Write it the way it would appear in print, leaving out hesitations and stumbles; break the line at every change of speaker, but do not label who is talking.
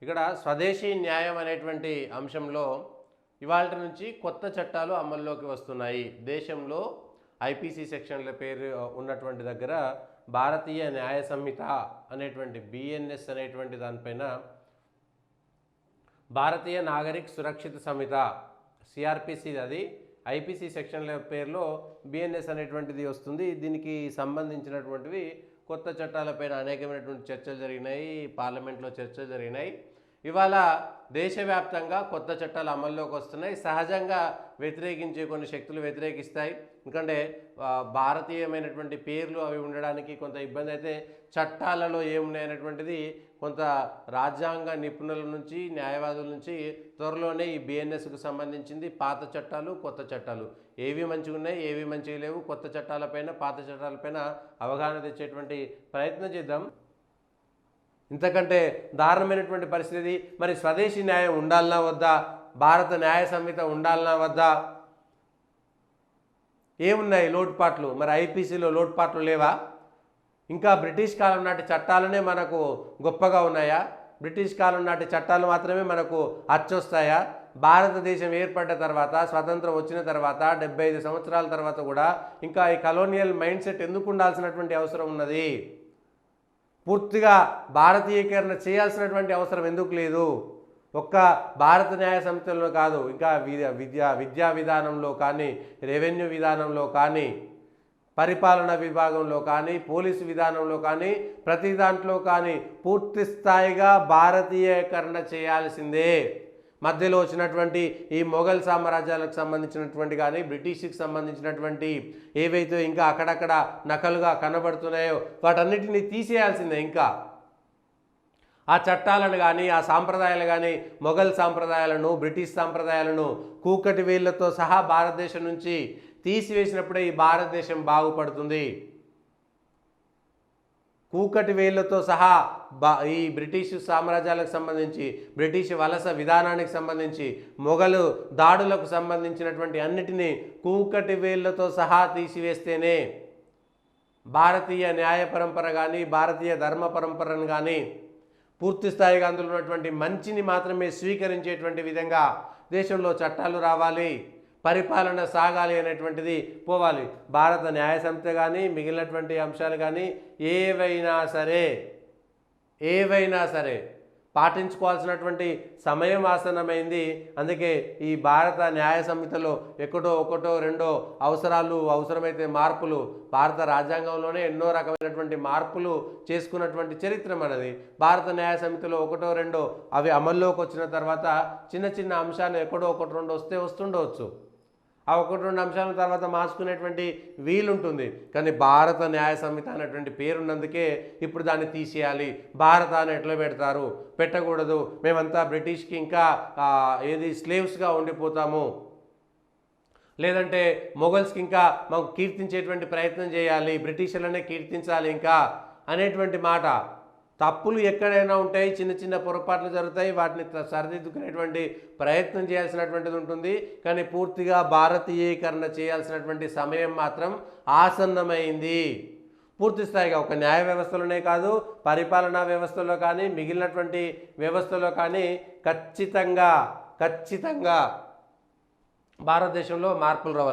ఇక్కడ స్వదేశీ న్యాయం అనేటువంటి అంశంలో ఇవాళ నుంచి కొత్త చట్టాలు అమల్లోకి వస్తున్నాయి. దేశంలో ఐపీసీ సెక్షన్ల పేరు ఉన్నటువంటి దగ్గర భారతీయ న్యాయ సంహిత అనేటువంటి బిఎన్ఎస్ అనేటువంటి దానిపైన భారతీయ నాగరిక్ సురక్షిత సంహిత సిఆర్పిసి, అది ఐపీసీ సెక్షన్ల పేరులో బిఎన్ఎస్ అనేటువంటిది వస్తుంది. దీనికి సంబంధించినటువంటివి కొత్త చట్టాలపైన అనేకమైనటువంటి చర్చలు జరిగినాయి, పార్లమెంట్లో చర్చలు జరిగినాయి. ఇవాళ దేశవ్యాప్తంగా కొత్త చట్టాలు అమల్లోకి వస్తున్నాయి. సహజంగా వ్యతిరేకించే కొన్ని శక్తులు వ్యతిరేకిస్తాయి, ఎందుకంటే భారతీయమైనటువంటి పేర్లు అవి ఉండడానికి కొంత ఇబ్బంది. అయితే చట్టాలలో ఏమున్నాయనేటువంటిది కొంత రాజ్యాంగ నిపుణుల నుంచి, న్యాయవాదుల నుంచి త్వరలోనే ఈ బిఎన్ఎస్కు సంబంధించింది పాత చట్టాలు, కొత్త చట్టాలు ఏవి మంచిగా ఉన్నాయి, ఏవి మంచిగా లేవు, కొత్త చట్టాలపైన పాత చట్టాలపైన అవగాహన తెచ్చేటువంటి ప్రయత్నం చేద్దాం. ఇంతకంటే దారుణమైనటువంటి పరిస్థితి. మరి స్వదేశీ న్యాయం ఉండాలన్నా వద్దా, భారత న్యాయ సంహిత ఉండాలన్నా వద్దా, ఏమున్నాయి లోటుపాట్లు? మరి ఐపీసీలో లోటుపాట్లు లేవా? ఇంకా బ్రిటిష్ కాలం నాటి చట్టాలనే మనకు గొప్పగా ఉన్నాయా? బ్రిటిష్ కాలం నాటి చట్టాలు మాత్రమే మనకు అచ్చొస్తాయా? భారతదేశం ఏర్పడ్డ తర్వాత, స్వతంత్రం వచ్చిన తర్వాత 75 సంవత్సరాల తర్వాత కూడా ఇంకా ఈ కలోనియల్ మైండ్ సెట్ ఎందుకు ఉండాల్సినటువంటి అవసరం ఉన్నది? పూర్తిగా భారతీయీకరణ చేయాల్సినటువంటి అవసరం ఎందుకు లేదు? ఒక్క భారత న్యాయ సంహితలో కాదు, ఇంకా విద్యా విధానంలో కానీ, రెవెన్యూ విధానంలో కానీ, పరిపాలన విభాగంలో కానీ, పోలీసు విధానంలో కానీ, ప్రతి దాంట్లో కానీ పూర్తి స్థాయిగా భారతీయీకరణ చేయాల్సిందే. మధ్యలో వచ్చినటువంటి ఈ మొఘల్ సామ్రాజ్యాలకు సంబంధించినటువంటి కానీ, బ్రిటిష్కి సంబంధించినటువంటి ఏవైతే ఇంకా అక్కడక్కడ నకలుగా కనబడుతున్నాయో వాటన్నిటిని తీసేయాల్సిందే. ఇంకా ఆ చట్టాలను కానీ, ఆ సాంప్రదాయాలు కానీ, మొఘల్ సాంప్రదాయాలను, బ్రిటిష్ సాంప్రదాయాలను కూకటి వేళ్లతో సహా భారతదేశం నుంచి తీసివేసినప్పుడే ఈ భారతదేశం బాగుపడుతుంది. కూకటి వేళ్లతో సహా ఈ బ్రిటిష్ సామ్రాజ్యాలకు సంబంధించి, బ్రిటిష్ వలస విధానానికి సంబంధించి, మొఘలు దాడులకు సంబంధించినటువంటి అన్నిటినీ కూకటి వేళ్లతో సహా తీసివేస్తేనే భారతీయ న్యాయ పరంపర కానీ, భారతీయ ధర్మ పరంపరను కానీ పూర్తి స్థాయిగా అందులో ఉన్నటువంటి మంచిని మాత్రమే స్వీకరించేటువంటి విధంగా దేశంలో చట్టాలు రావాలి, పరిపాలన సాగాలి అనేటువంటిది పోవాలి. భారత న్యాయ సంహిత కానీ, మిగిలినటువంటి అంశాలు కానీ ఏవైనా సరే పాటించుకోవాల్సినటువంటి సమయం ఆసన్నమైంది. అందుకే ఈ భారత న్యాయ సంహితలో ఒకటో రెండో అవసరమైతే మార్పులు, భారత రాజ్యాంగంలోనే ఎన్నో రకమైనటువంటి మార్పులు చేసుకున్నటువంటి చరిత్ర మనది. భారత న్యాయ సంహితలో ఒకటో రెండో అవి అమల్లోకి వచ్చిన తర్వాత చిన్న చిన్న అంశాలు ఒకటి రెండు వస్తుండవచ్చు. ఆ ఒకటి రెండు అంశాల తర్వాత మార్చుకునేటువంటి వీలుంటుంది. కానీ భారత న్యాయ సంహిత అనేటువంటి పేరున్నందుకే ఇప్పుడు దాన్ని తీసేయాలి. భారత అని ఎట్లా పెడతారు? పెట్టకూడదు. మేమంతా బ్రిటిష్కి ఇంకా స్లేవ్స్గా ఉండిపోతాము, లేదంటే మొఘల్స్కి ఇంకా మాకు కీర్తించేటువంటి ప్రయత్నం చేయాలి, బ్రిటిషర్లనే కీర్తించాలి ఇంకా అనేటువంటి మాట. తప్పులు ఎక్కడైనా ఉంటాయి, చిన్న చిన్న పొరపాట్లు జరుగుతాయి, వాటిని సరిదిద్దుకునేటువంటి ప్రయత్నం చేయాల్సినటువంటిది ఉంటుంది. కానీ పూర్తిగా భారతీయీకరణ చేయాల్సినటువంటి సమయం మాత్రం ఆసన్నమైంది. పూర్తి స్థాయిగా ఒక న్యాయ వ్యవస్థలోనే కాదు, పరిపాలనా వ్యవస్థలో కానీ, మిగిలినటువంటి వ్యవస్థలో కానీ ఖచ్చితంగా భారతదేశంలో మార్పులు రావాలి.